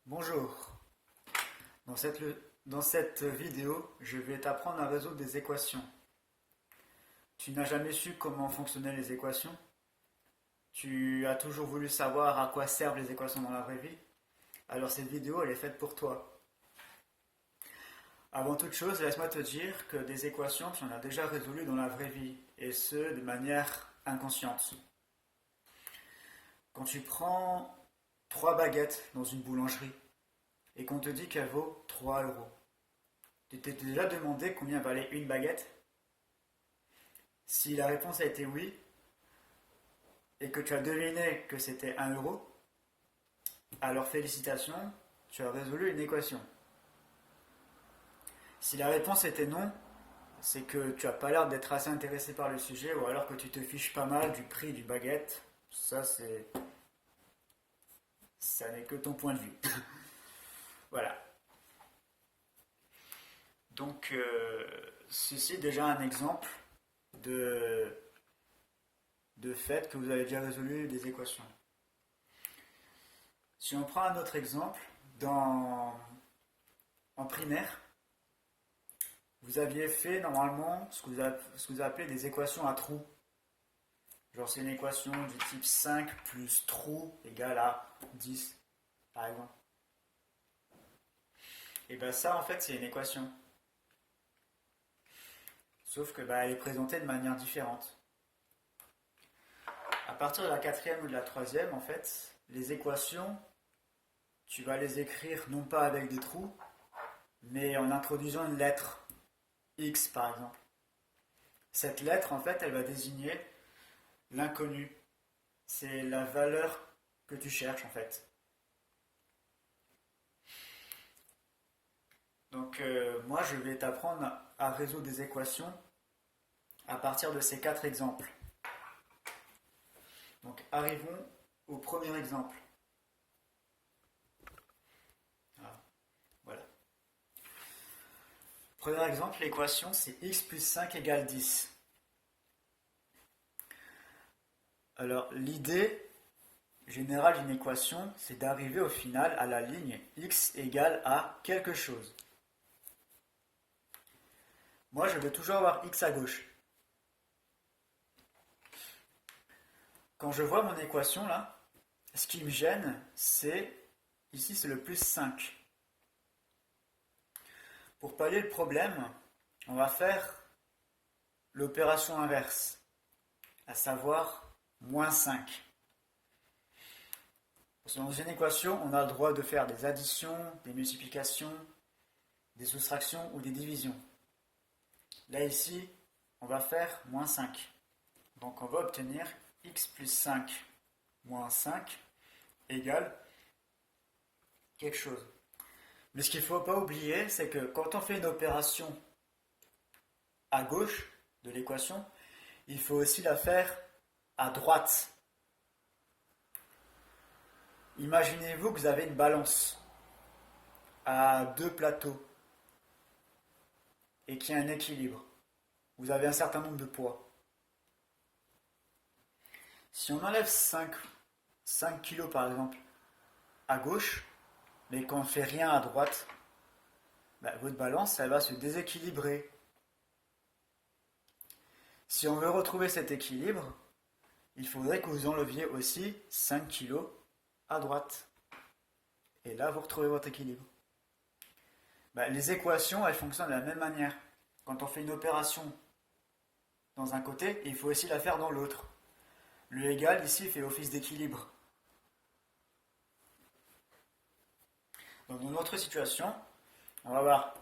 Bonjour, dans cette vidéo, je vais t'apprendre à résoudre des équations. Tu n'as jamais su comment fonctionnaient les équations? Tu as toujours voulu savoir à quoi servent les équations dans la vraie vie? Alors cette vidéo, elle est faite pour toi. Avant toute chose, laisse-moi te dire que des équations, tu en as déjà résolues dans la vraie vie, et ce, de manière inconsciente. Quand tu prends 3 baguettes dans une boulangerie, et qu'on te dit qu'elle vaut 3 euros. Tu t'es déjà demandé combien valait une baguette? Si la réponse a été oui, et que tu as deviné que c'était 1 euro, alors félicitations, tu as résolu une équation. Si la réponse était non, c'est que tu n'as pas l'air d'être assez intéressé par le sujet, ou alors que tu te fiches pas mal du prix du baguette. Ça n'est que ton point de vue. Voilà. Donc, ceci est déjà un exemple de, de fait que vous avez déjà résolu des équations. Si on prend un autre exemple, en primaire, vous aviez fait normalement ce que vous appelez des équations à trous. Genre c'est une équation du type 5 plus trou égale à 10, par exemple. Et bien ça, en fait, c'est une équation. Sauf que elle est présentée de manière différente. À partir de la quatrième ou de la troisième, en fait, les équations, tu vas les écrire non pas avec des trous, mais en introduisant une lettre, X par exemple. Cette lettre, en fait, elle va désigner l'inconnu. C'est la valeur que tu cherches, en fait. Donc, moi, je vais t'apprendre à résoudre des équations à partir de ces 4 exemples. Donc, arrivons au premier exemple. Ah, voilà. Premier exemple, l'équation, c'est x plus 5 égale 10. Alors, l'idée générale d'une équation, c'est d'arriver au final à la ligne x égale à quelque chose. Moi, je veux toujours avoir x à gauche. Quand je vois mon équation là, ce qui me gêne, ici c'est le plus 5. Pour pallier le problème, on va faire l'opération inverse, à savoir moins 5. Parce que dans une équation, on a le droit de faire des additions, des multiplications, des soustractions ou des divisions. Là ici, on va faire moins 5. Donc on va obtenir x plus 5 moins 5 égale quelque chose. Mais ce qu'il ne faut pas oublier, c'est que quand on fait une opération à gauche de l'équation, il faut aussi la faire à droite. Imaginez-vous que vous avez une balance à 2 plateaux et qu'il y a un équilibre. Vous avez un certain nombre de poids. Si on enlève 5 kg par exemple à gauche, mais qu'on ne fait rien à droite, votre balance elle va se déséquilibrer. Si on veut retrouver cet équilibre, il faudrait que vous enleviez aussi 5 kg à droite. Et là, vous retrouvez votre équilibre. Les équations, elles fonctionnent de la même manière. Quand on fait une opération dans un côté, il faut aussi la faire dans l'autre. Le égal, ici, fait office d'équilibre. Donc, dans notre situation, on va avoir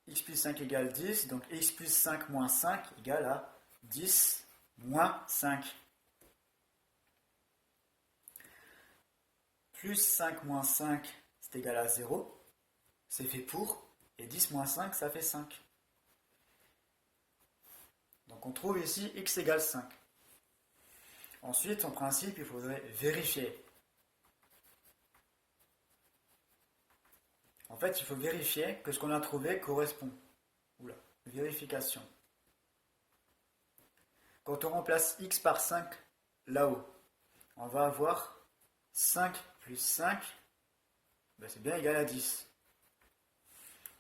x plus 5 égale 10, donc x plus 5 moins 5 égale à 10 moins 5. Plus 5 moins 5, c'est égal à 0. C'est fait pour. Et 10 moins 5, ça fait 5. Donc on trouve ici x égale 5. Ensuite, en principe, il faudrait vérifier. En fait, il faut vérifier que ce qu'on a trouvé correspond. Oula, vérification. Quand on remplace x par 5 là-haut, on va avoir 5 plus 5 Ben, c'est bien égal à 10.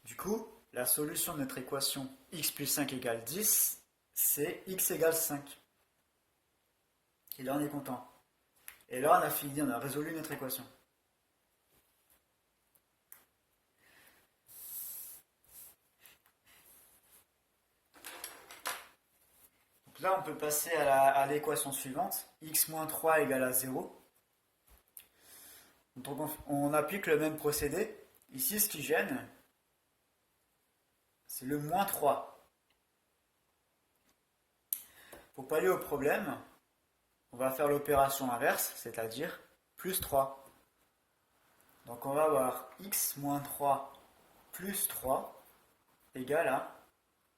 Du coup, la solution de notre équation x plus 5 égale 10, c'est x égale 5. Et là, on est content. Et là, on a fini, on a résolu notre équation. Donc là, on peut passer à l'équation suivante. X moins 3 égale à 0. Donc on applique le même procédé. Ici, ce qui gêne, c'est le moins 3. Pour pallier au problème, on va faire l'opération inverse, c'est-à-dire plus 3. Donc on va avoir x moins 3 plus 3 égale à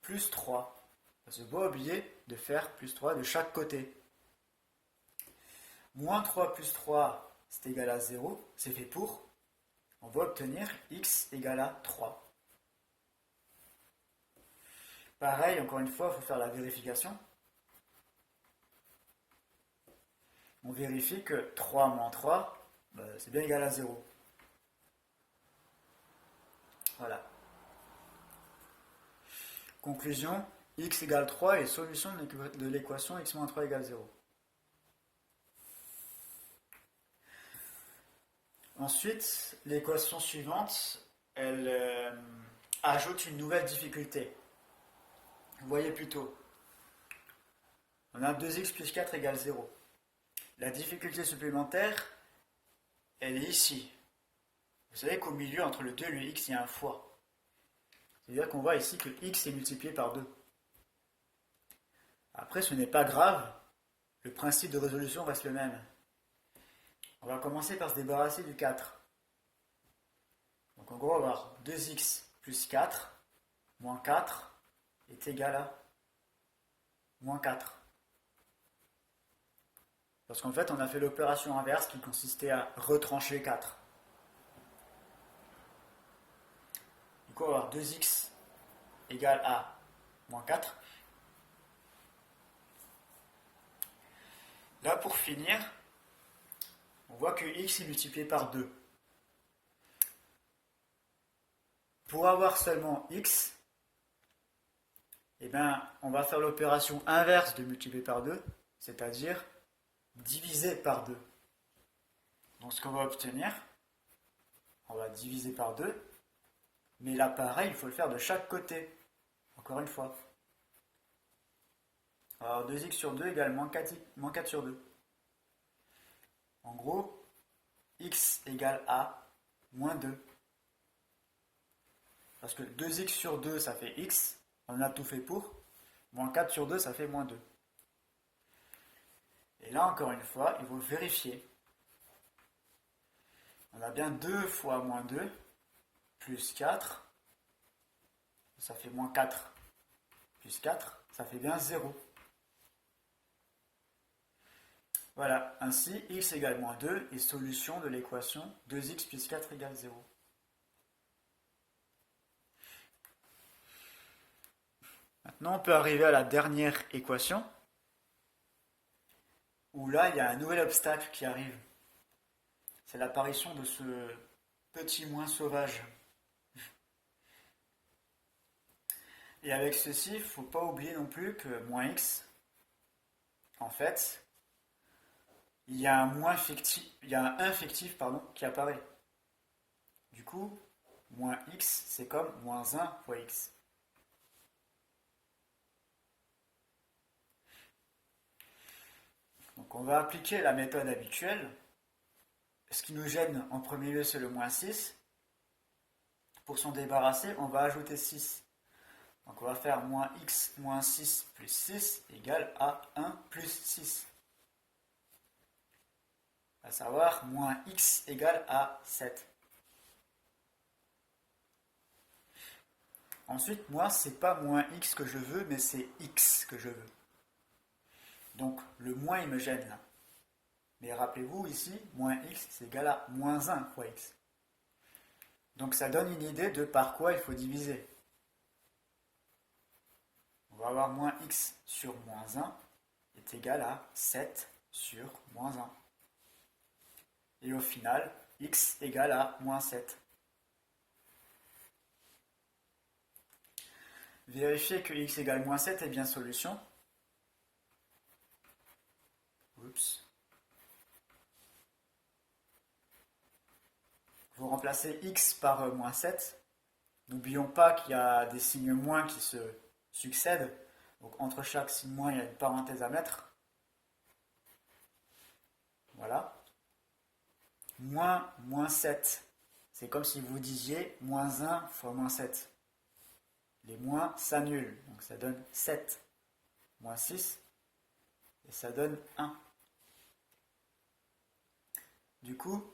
plus 3. Il ne faut pas oublier de faire plus 3 de chaque côté. Moins 3 plus 3, c'est égal à 0, c'est fait pour. On va obtenir x égale à 3. Pareil, encore une fois, il faut faire la vérification. On vérifie que 3 moins 3, c'est bien égal à 0. Voilà. Conclusion, x égale 3 est solution de l'équation x moins 3 égale 0. Ensuite, l'équation suivante, elle ajoute une nouvelle difficulté. Vous voyez plutôt, on a 2x plus 4 égale 0. La difficulté supplémentaire, elle est ici. Vous savez qu'au milieu, entre le 2 et le x, il y a un fois. C'est-à-dire qu'on voit ici que x est multiplié par 2. Après, ce n'est pas grave, le principe de résolution reste le même. On va commencer par se débarrasser du 4. Donc en gros, on va avoir 2x plus 4 moins 4 est égal à moins 4. Parce qu'en fait, on a fait l'opération inverse qui consistait à retrancher 4. Du coup, on va avoir 2x égale à moins 4. Là, pour finir, on voit que x est multiplié par 2. Pour avoir seulement x, eh bien, on va faire l'opération inverse de multiplier par 2, c'est-à-dire diviser par 2. Donc ce qu'on va obtenir, on va diviser par 2, mais là pareil, il faut le faire de chaque côté, encore une fois. Alors 2x sur 2 égale moins 4 sur 2. En gros, x égale à moins 2. Parce que 2x sur 2, ça fait x, on a tout fait pour. Moins 4 sur 2, ça fait moins 2. Et là, encore une fois, il faut vérifier. On a bien 2 fois moins 2, plus 4, ça fait moins 4, plus 4, ça fait bien 0. Voilà, ainsi x égale moins 2 est solution de l'équation 2x plus 4 égale 0. Maintenant, on peut arriver à la dernière équation, où là, il y a un nouvel obstacle qui arrive. C'est l'apparition de ce petit moins sauvage. Et avec ceci, il ne faut pas oublier non plus que moins x, en fait, il y a un un fictif qui apparaît. Du coup, moins x, c'est comme moins 1 fois x. Donc on va appliquer la méthode habituelle. Ce qui nous gêne en premier lieu, c'est le moins 6. Pour s'en débarrasser, on va ajouter 6. Donc on va faire moins x moins 6 plus 6 égale à 1 plus 6. À savoir moins x égale à 7. Ensuite, moi, c'est pas moins x que je veux, mais c'est x que je veux. Donc le moins, il me gêne là. Mais rappelez-vous ici, moins x, c'est égal à moins 1 fois x. Donc ça donne une idée de par quoi il faut diviser. On va avoir moins x sur moins 1 est égal à 7 sur moins 1. Et au final, x égale à moins 7. Vérifiez que x égale moins 7 est bien solution. Oups. Vous remplacez x par moins 7. N'oublions pas qu'il y a des signes moins qui se succèdent. Donc entre chaque signe moins, il y a une parenthèse à mettre. Voilà. Moins 7. C'est comme si vous disiez moins 1 fois moins 7. Les moins s'annulent. Donc ça donne 7. Moins 6. Et ça donne 1. Du coup,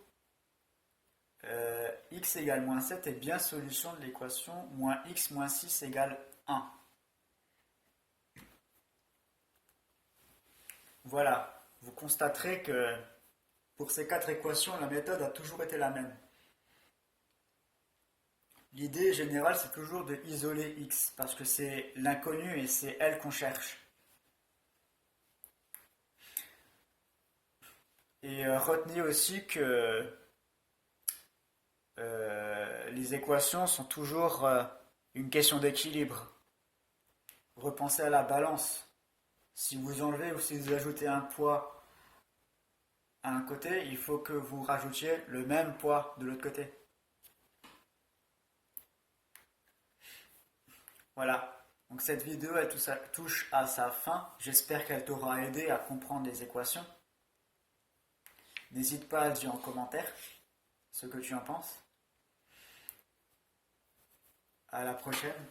x égale moins 7 est bien solution de l'équation moins x moins 6 égale 1. Voilà, vous constaterez que pour ces 4 équations, la méthode a toujours été la même. L'idée générale, c'est toujours de isoler x, parce que c'est l'inconnu et c'est elle qu'on cherche. Et retenez aussi que les équations sont toujours une question d'équilibre. Repensez à la balance. Si vous enlevez ou si vous ajoutez un poids à un côté, il faut que vous rajoutiez le même poids de l'autre côté. Voilà. Donc cette vidéo elle touche à sa fin. J'espère qu'elle t'aura aidé à comprendre les équations. N'hésite pas à le dire en commentaire ce que tu en penses. À la prochaine.